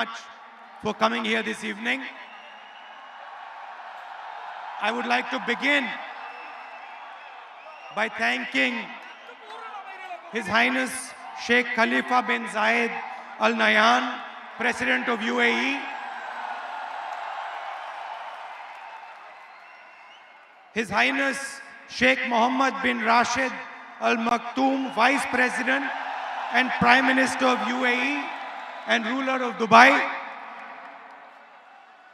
much for coming here this evening. I would like to begin by thanking His Highness Sheikh Khalifa bin Zayed Al Nahyan, President of UAE, His Highness Sheikh Mohammed bin Rashid Al Maktoum, Vice President and Prime Minister of UAE and ruler of Dubai,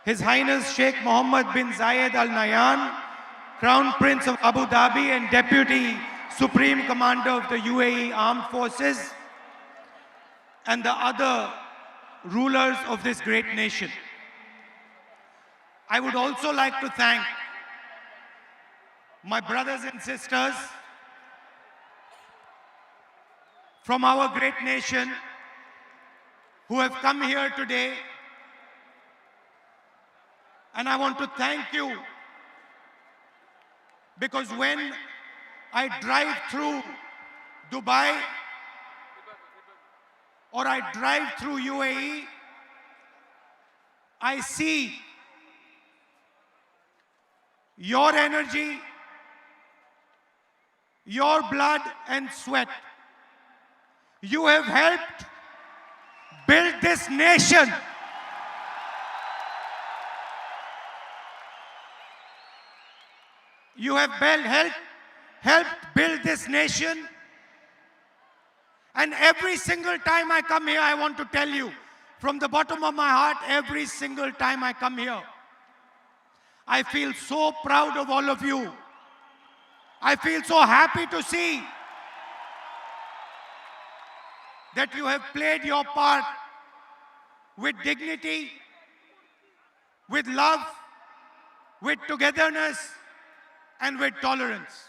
His Highness Sheikh Mohammed bin Zayed Al Nahyan, Crown Prince of Abu Dhabi and Deputy Supreme Commander of the UAE Armed Forces, and the other rulers of this great nation. I would also like to thank my brothers and sisters from our great nation who have come here today. And I want to thank you because when I drive through Dubai or I drive through UAE, I see your energy, your blood and sweat. You have helped build this nation. You have helped build this nation. And every single time I come here, I want to tell you, from the bottom of my heart, every single time I come here, I feel so proud of all of you. I feel so happy to see that you have played your part with dignity, with love, with togetherness, and with tolerance.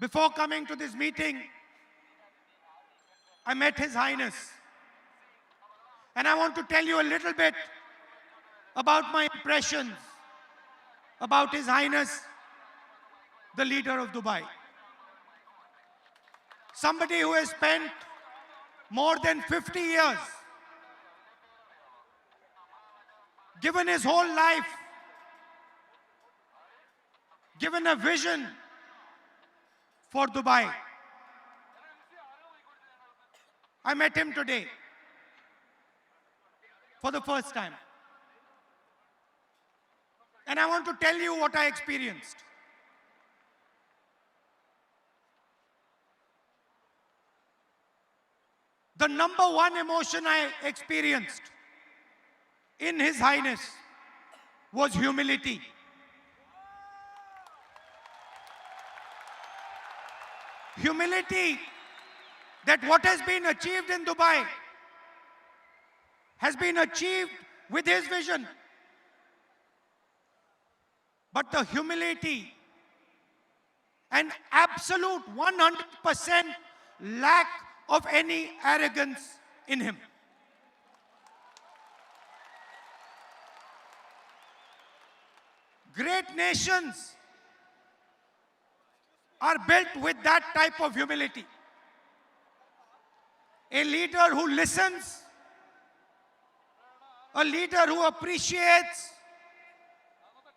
Before coming to this meeting, I met His Highness. And I want to tell you a little bit about my impressions about His Highness, the leader of Dubai. Somebody who has spent more than 50 years, given his whole life, given a vision for Dubai. I met him today for the first time. And I want to tell you what I experienced. The number one emotion I experienced in His Highness was humility. Humility that what has been achieved in Dubai has been achieved with his vision. But the humility and absolute 100% lack of any arrogance in him. Great nations are built with that type of humility. A leader who listens, a leader who appreciates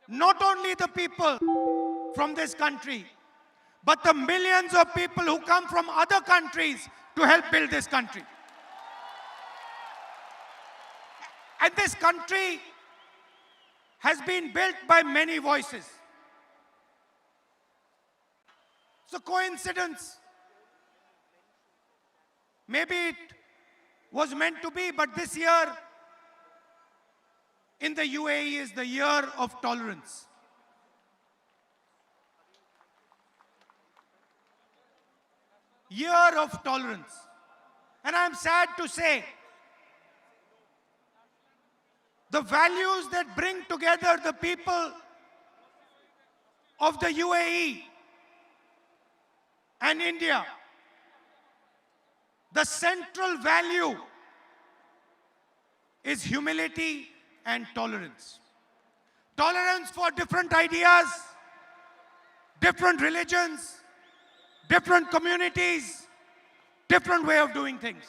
not only the people from this country, but the millions of people who come from other countries to help build this country. And this country has been built by many voices. It's a coincidence. Maybe it was meant to be, but this year in the UAE is the year of tolerance. Year of tolerance. And I'm sad to say, the values that bring together the people of the UAE and India, the central value is humility and tolerance. Tolerance for different ideas, different religions, different communities, different way of doing things.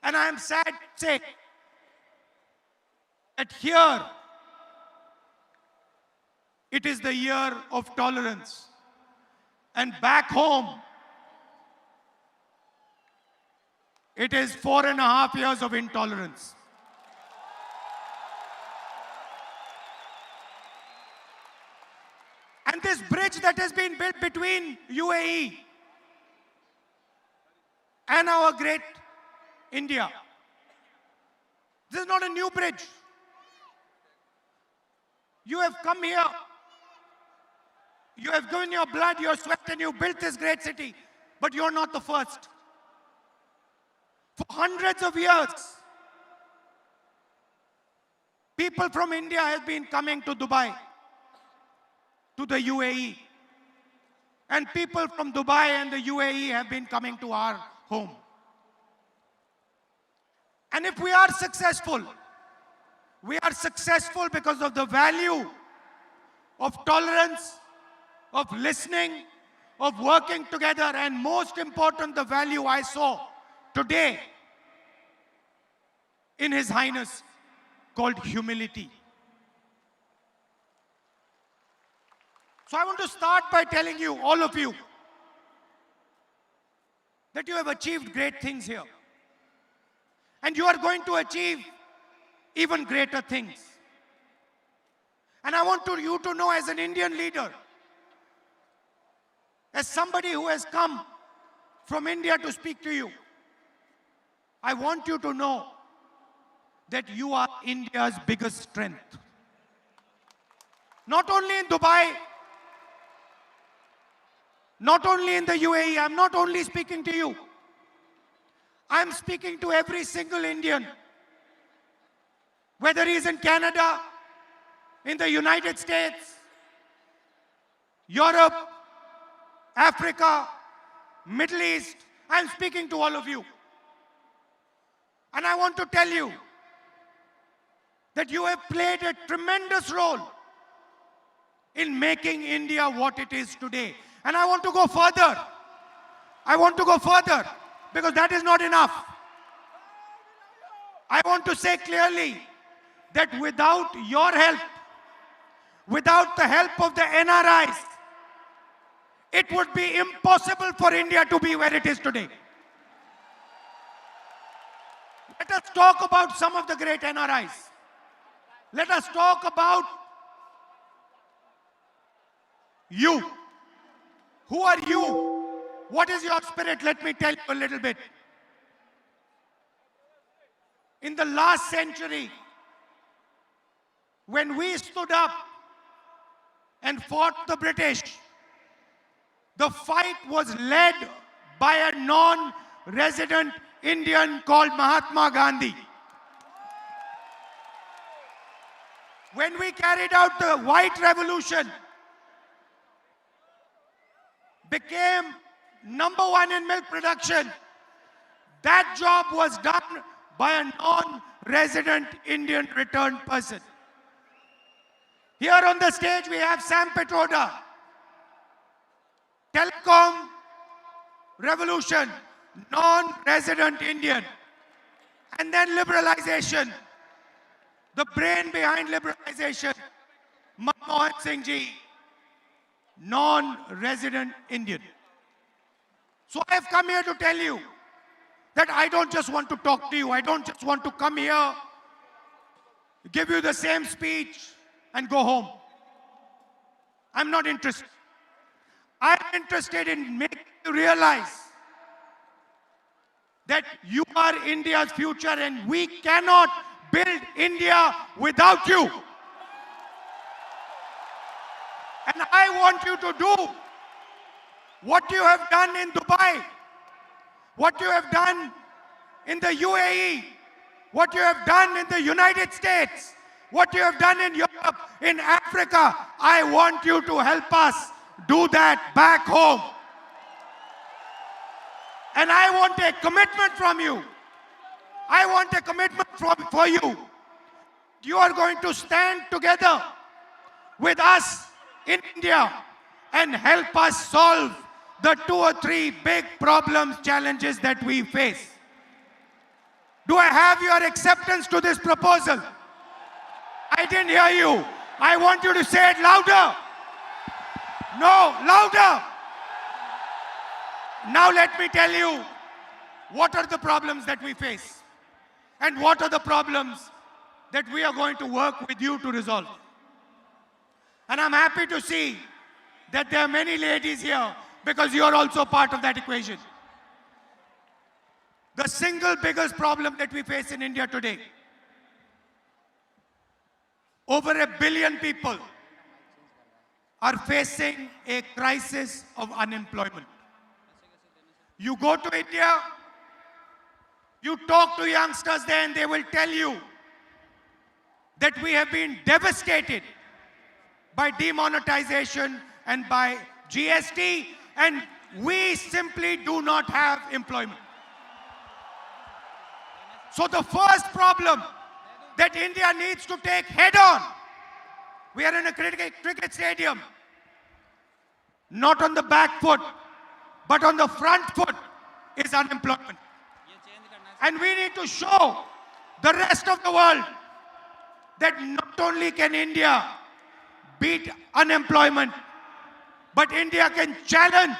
And I am sad to say that here it is the year of tolerance. And back home, it is 4.5 years of intolerance. And this bridge that has been built between UAE and our great India, this is not a new bridge. You have come here, you have given your blood, your sweat, and you built this great city, but you're not the first. For hundreds of years, people from India have been coming to Dubai, to the UAE. And people from Dubai and the UAE have been coming to our home. And if we are successful because of the value of tolerance, of listening, of working together, and most important, the value I saw today in His Highness called humility. So I want to start by telling you, all of you, that you have achieved great things here. And you are going to achieve even greater things. And I want you to know, as an Indian leader, as somebody who has come from India to speak to you, I want you to know that you are India's biggest strength. Not only in Dubai, not only in the UAE, I'm not only speaking to you. I'm speaking to every single Indian, whether he's in Canada, in the United States, Europe, Africa, Middle East. I'm speaking to all of you. And I want to tell you that you have played a tremendous role in making India what it is today. And I want to go further. I want to go further, because that is not enough. I want to say clearly that without your help, without the help of the NRIs, it would be impossible for India to be where it is today. Let us talk about some of the great NRIs. Let us talk about you. Who are you? What is your spirit? Let me tell you a little bit. In the last century, when we stood up and fought the British, the fight was led by a non-resident Indian called Mahatma Gandhi. When we carried out the White Revolution, became #1 in milk production, that job was done by a non-resident Indian returned person. Here on the stage we have Sam Petroda. Telecom revolution, non-resident Indian. And then liberalization. The brain behind liberalization, Manmohan Singh ji, non-resident Indian. So I have come here to tell you that I don't just want to talk to you. I don't just want to come here, give you the same speech and go home. I'm not interested. I'm interested in making you realize that you are India's future, and we cannot build India without you. And I want you to do what you have done in Dubai, what you have done in the UAE, what you have done in the United States, what you have done in Europe, in Africa. I want you to help us do that back home. And I want a commitment from you. I want a commitment for you. You are going to stand together with us in India and help us solve the 2 or 3 big problems, challenges that we face. Do I have your acceptance to this proposal? I didn't hear you. I want you to say it louder. No, louder. Now let me tell you what are the problems that we face and what are the problems that we are going to work with you to resolve. And I'm happy to see that there are many ladies here because you are also part of that equation. The single biggest problem that we face in India today, over 1 billion people are facing a crisis of unemployment. You go to India, you talk to youngsters there and they will tell you that we have been devastated by demonetization and by GST, and we simply do not have employment. So the first problem that India needs to take head on, we are in a cricket stadium, not on the back foot, but on the front foot is unemployment. And we need to show the rest of the world that not only can India beat unemployment, but India can challenge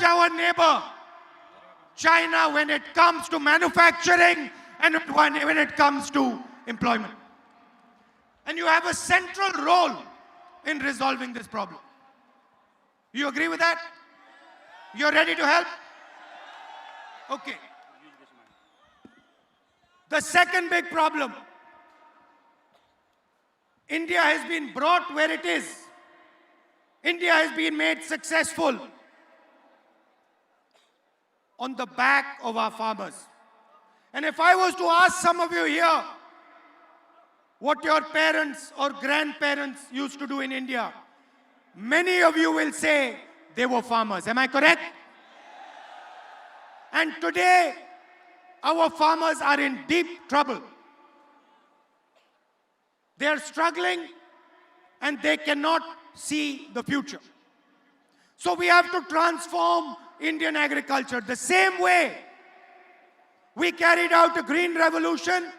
our neighbor, China, when it comes to manufacturing and when it comes to employment. And you have a central role in resolving this problem. You agree with that? You're ready to help? Okay. The second big problem, India has been brought where it is. India has been made successful on the back of our farmers. And if I was to ask some of you here what your parents or grandparents used to do in India, many of you will say they were farmers. Am I correct? And today, our farmers are in deep trouble. They are struggling and they cannot see the future. So we have to transform Indian agriculture. The same way we carried out a green revolution,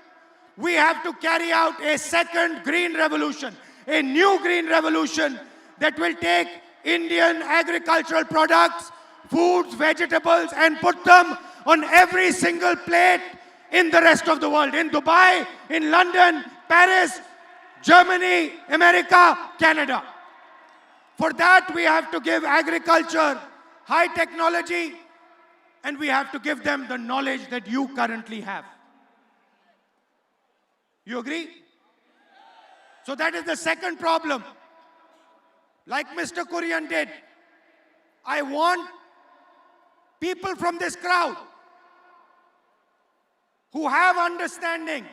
we have to carry out a second green revolution, a new green revolution that will take Indian agricultural products, foods, vegetables, and put them on every single plate in the rest of the world. In Dubai, in London, Paris, Germany, America, Canada. For that, we have to give agriculture high technology, and we have to give them the knowledge that you currently have. You agree? So that is the second problem. Like Mr. Kurian did, I want people from this crowd who have understanding,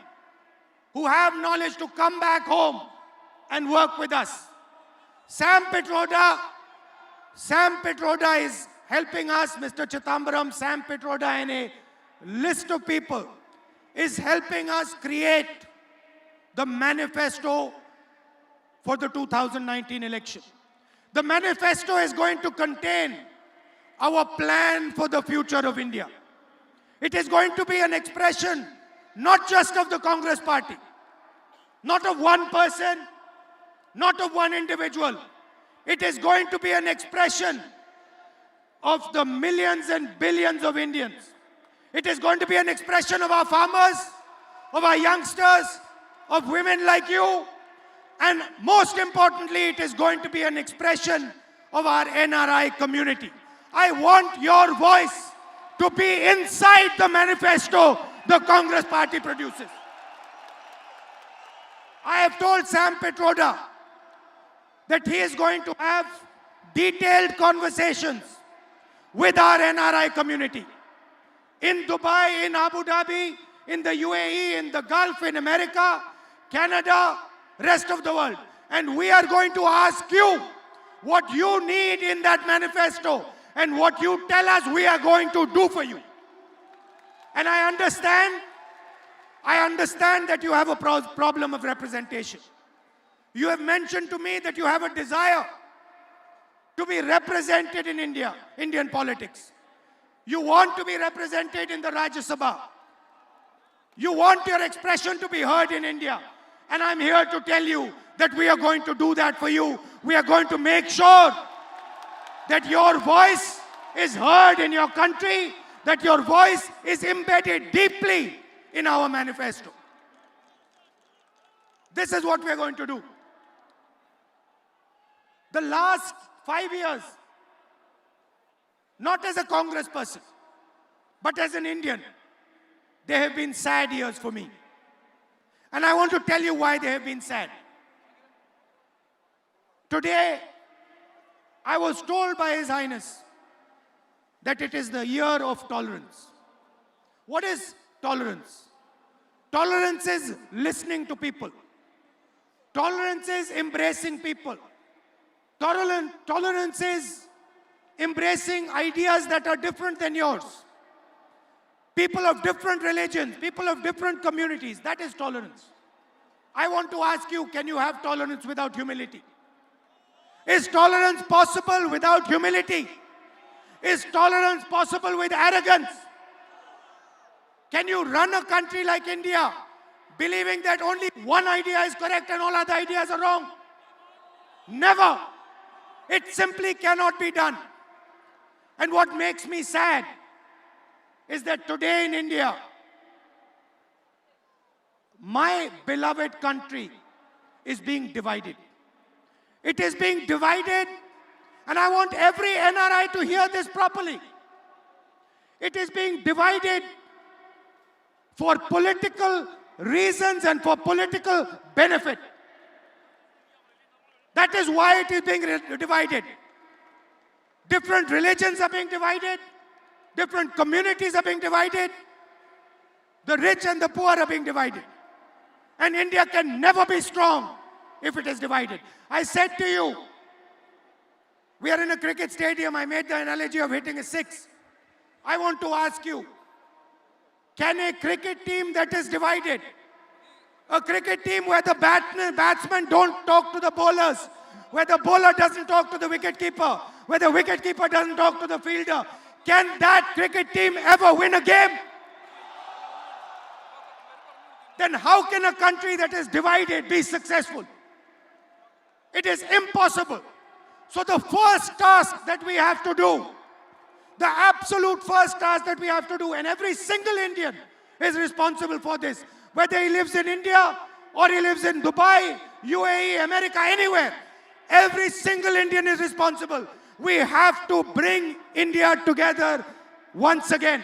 who have knowledge to come back home and work with us. Sam Pitroda is helping us, Mr. Chithambaram, Sam Pitroda and a list of people is helping us create the manifesto for the 2019 election. The manifesto is going to contain our plan for the future of India. It is going to be an expression not just of the Congress party, not of one person, not of one individual. It is going to be an expression of the millions and billions of Indians. It is going to be an expression of our farmers, of our youngsters, of women like you, and most importantly, it is going to be an expression of our NRI community. I want your voice to be inside the manifesto the Congress party produces. I have told Sam Pitroda that he is going to have detailed conversations with our NRI community in Dubai, in Abu Dhabi, in the UAE, in the Gulf, in America, Canada, rest of the world. And we are going to ask you what you need in that manifesto and what you tell us we are going to do for you. And I understand that you have a problem of representation. You have mentioned to me that you have a desire to be represented in India, Indian politics. You want to be represented in the Rajya Sabha. You want your expression to be heard in India. And I'm here to tell you that we are going to do that for you. We are going to make sure that your voice is heard in your country, that your voice is embedded deeply in our manifesto. This is what we are going to do. The last 5 years, not as a Congress person, but as an Indian, they have been sad years for me. And I want to tell you why they have been sad. Today, I was told by His Highness that it is the year of tolerance. What is tolerance? Tolerance is listening to people. Tolerance is embracing people. Tolerance is embracing ideas that are different than yours. People of different religions, people of different communities, that is tolerance. I want to ask you, can you have tolerance without humility? Is tolerance possible without humility? Is tolerance possible with arrogance? Can you run a country like India believing that only one idea is correct and all other ideas are wrong? Never. It simply cannot be done. And what makes me sad is that today in India, my beloved country is being divided. It is being divided, and I want every NRI to hear this properly. It is being divided for political reasons and for political benefit. That is why it is being divided. Different religions are being divided. Different communities are being divided. The rich and the poor are being divided. And India can never be strong if it is divided. I said to you, we are in a cricket stadium. I made the analogy of hitting a six. I want to ask you, can a cricket team that is divided, a cricket team where the batsmen don't talk to the bowlers, where the bowler doesn't talk to the wicketkeeper, where the wicketkeeper doesn't talk to the fielder, can that cricket team ever win a game? Then how can a country that is divided be successful? It is impossible. So the first task that we have to do, the absolute first task that we have to do, and every single Indian is responsible for this, whether he lives in India or he lives in Dubai, UAE, America, anywhere, every single Indian is responsible. We have to bring India together once again.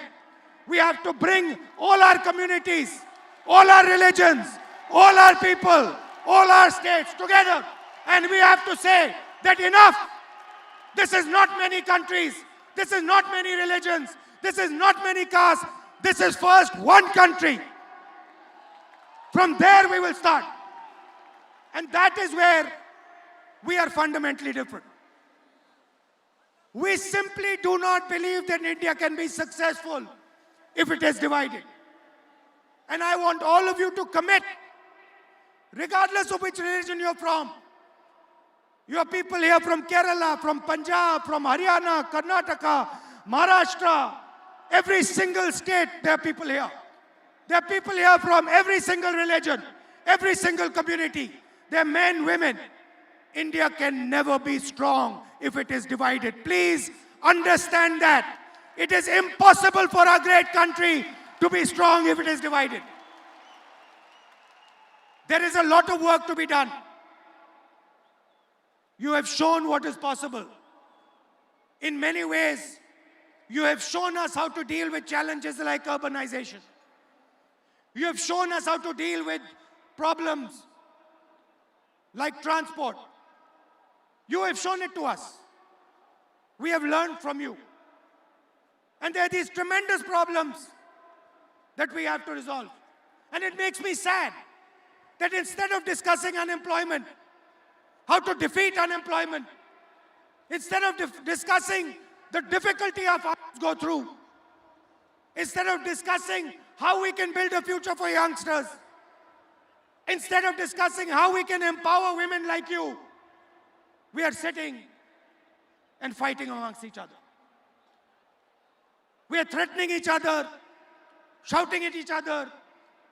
We have to bring all our communities, all our religions, all our people, all our states together. And we have to say that enough. This is not many countries. This is not many religions. This is not many castes. This is first one country. From there we will start. And that is where we are fundamentally different. We simply do not believe that India can be successful if it is divided. And I want all of you to commit, regardless of which religion you're from. You have people here from Kerala, from Punjab, from Haryana, Karnataka, Maharashtra. Every single state, there are people here. There are people here from every single religion, every single community. There are men, women. India can never be strong if it is divided. Please understand that. It is impossible for our great country to be strong if it is divided. There is a lot of work to be done. You have shown what is possible. In many ways, you have shown us how to deal with challenges like urbanization. You have shown us how to deal with problems like transport. You have shown it to us. We have learned from you. And there are these tremendous problems that we have to resolve. And it makes me sad that instead of discussing unemployment, how to defeat unemployment, instead of discussing the difficulty our farmers go through, instead of discussing how we can build a future for youngsters, instead of discussing how we can empower women like you, we are sitting and fighting amongst each other. We are threatening each other, shouting at each other,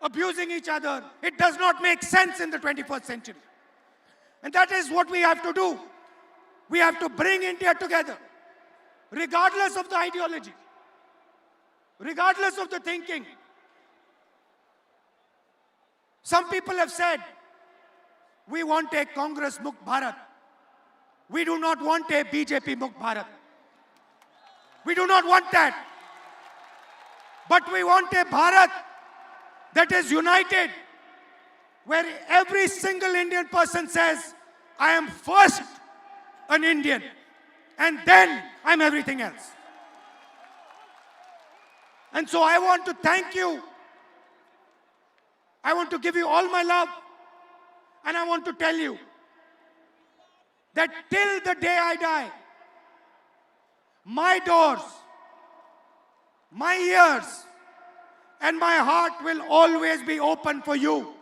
abusing each other. It does not make sense in the 21st century. And that is what we have to do. We have to bring India together, regardless of the ideology, regardless of the thinking. Some people have said, we want a Congress Mukt Bharat. We do not want a BJP Mukt Bharat. We do not want that. But we want a Bharat that is united, where every single Indian person says, I am first an Indian, and then I'm everything else. And so I want to thank you. I want to give you all my love, and I want to tell you that till the day I die, my doors, my ears, and my heart will always be open for you.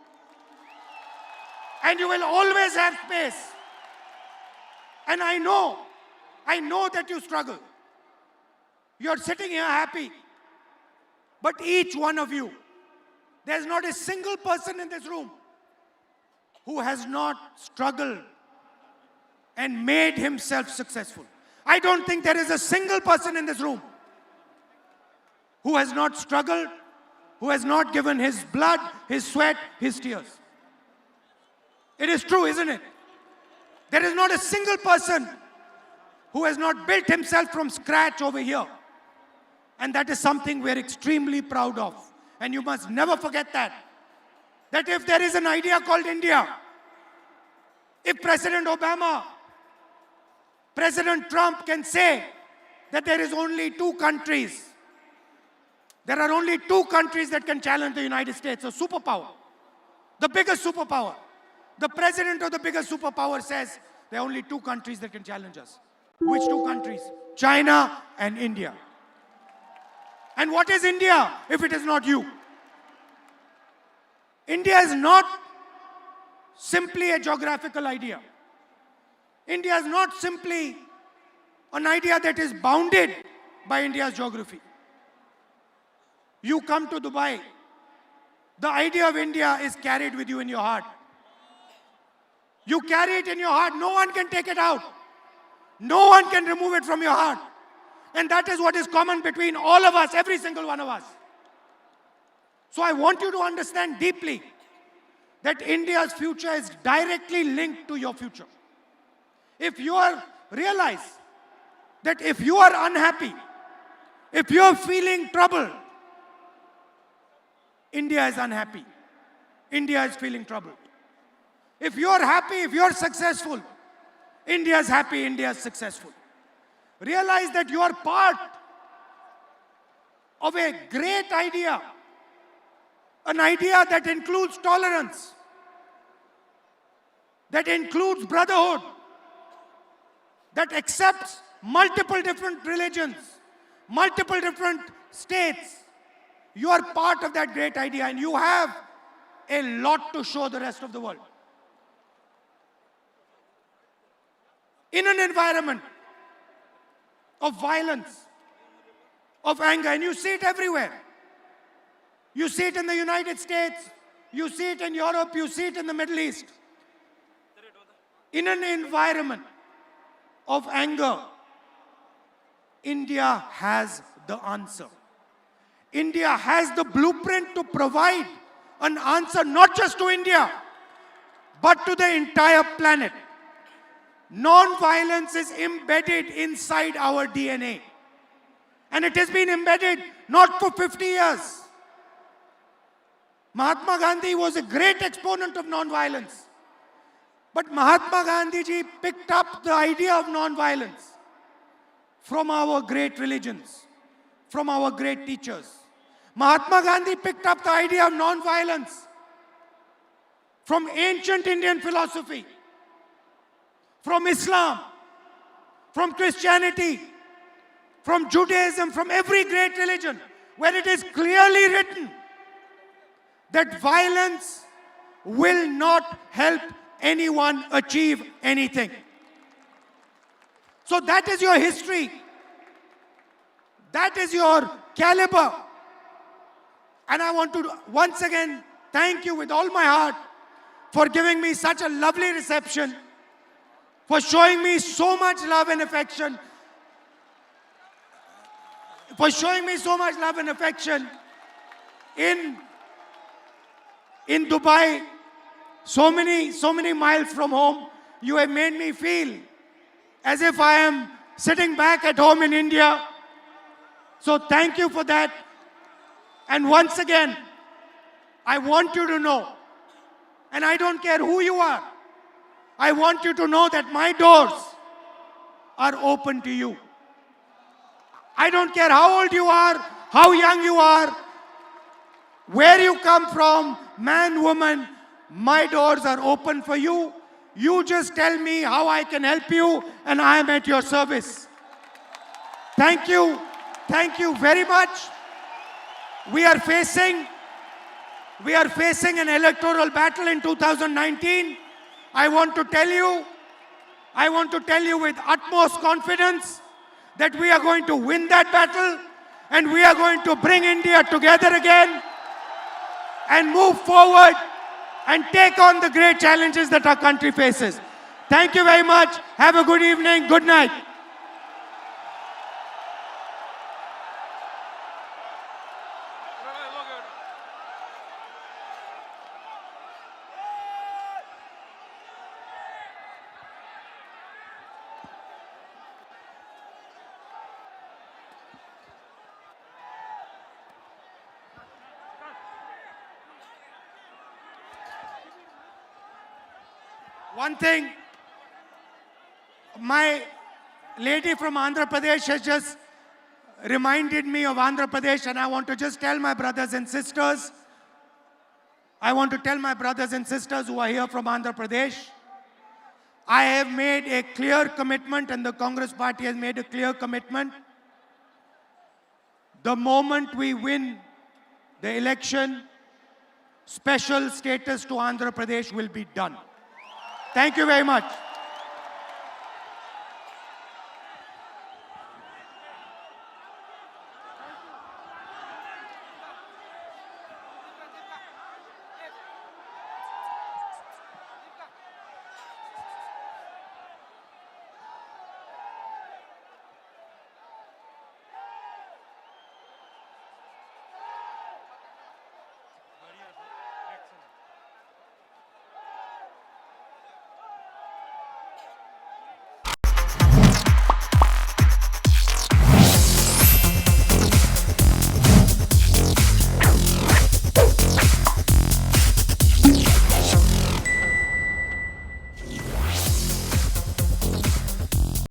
And you will always have space. And I know that you struggle. You're sitting here happy. But each one of you, there's not a single person in this room who has not struggled and made himself successful. I don't think there is a single person in this room who has not struggled, who has not given his blood, his sweat, his tears. It is true, isn't it? There is not a single person who has not built himself from scratch over here. And that is something we're extremely proud of. And you must never forget that. That if there is an idea called India, if President Obama, President Trump can say that there is only two countries, there are only two countries that can challenge the United States, a superpower, the biggest superpower. The president of the biggest superpower says there are only two countries that can challenge us. Which two countries? China and India. And what is India if it is not you? India is not simply a geographical idea. India is not simply an idea that is bounded by India's geography. You come to Dubai, the idea of India is carried with you in your heart. You carry it in your heart. No one can take it out. No one can remove it from your heart. And that is what is common between all of us, every single one of us. So I want you to understand deeply that India's future is directly linked to your future. If you realize that if you are unhappy, if you are feeling trouble, India is unhappy. India is feeling trouble. If you are happy, if you are successful, India is happy, India is successful. Realize that you are part of a great idea, an idea that includes tolerance, that includes brotherhood, that accepts multiple different religions, multiple different states. You are part of that great idea, and you have a lot to show the rest of the world. In an environment of violence, of anger, and you see it everywhere. You see it in the United States, you see it in Europe, you see it in the Middle East. In an environment of anger, India has the answer. India has the blueprint to provide an answer not just to India, but to the entire planet. Non-violence is embedded inside our DNA. And it has been embedded not for 50 years. Mahatma Gandhi was a great exponent of non-violence. But Mahatma Gandhi ji picked up the idea of non-violence from our great religions, from our great teachers. Mahatma Gandhi picked up the idea of non-violence from ancient Indian philosophy, from Islam, from Christianity, from Judaism, from every great religion, where it is clearly written that violence will not help anyone achieve anything. So that is your history. That is your caliber. And I want to once again thank you with all my heart for giving me such a lovely reception, for showing me so much love and affection, in Dubai, so many miles from home. You have made me feel as if I am sitting back at home in India. So thank you for that. And once again, I want you to know, and I don't care who you are, I want you to know that my doors are open to you. I don't care how old you are, how young you are, where you come from, man, woman, my doors are open for you. You just tell me how I can help you, and I am at your service. Thank you. Thank you very much. We are facing an electoral battle in 2019. I want to tell you with utmost confidence that we are going to win that battle, and we are going to bring India together again and move forward and take on the great challenges that our country faces. Thank you very much. Have a good evening. Good night. One thing, my lady from Andhra Pradesh has just reminded me of Andhra Pradesh, and I want to just tell my brothers and sisters, who are here from Andhra Pradesh, I have made a clear commitment, and the Congress party has made a clear commitment. The moment we win the election, special status to Andhra Pradesh will be done. Thank you very much.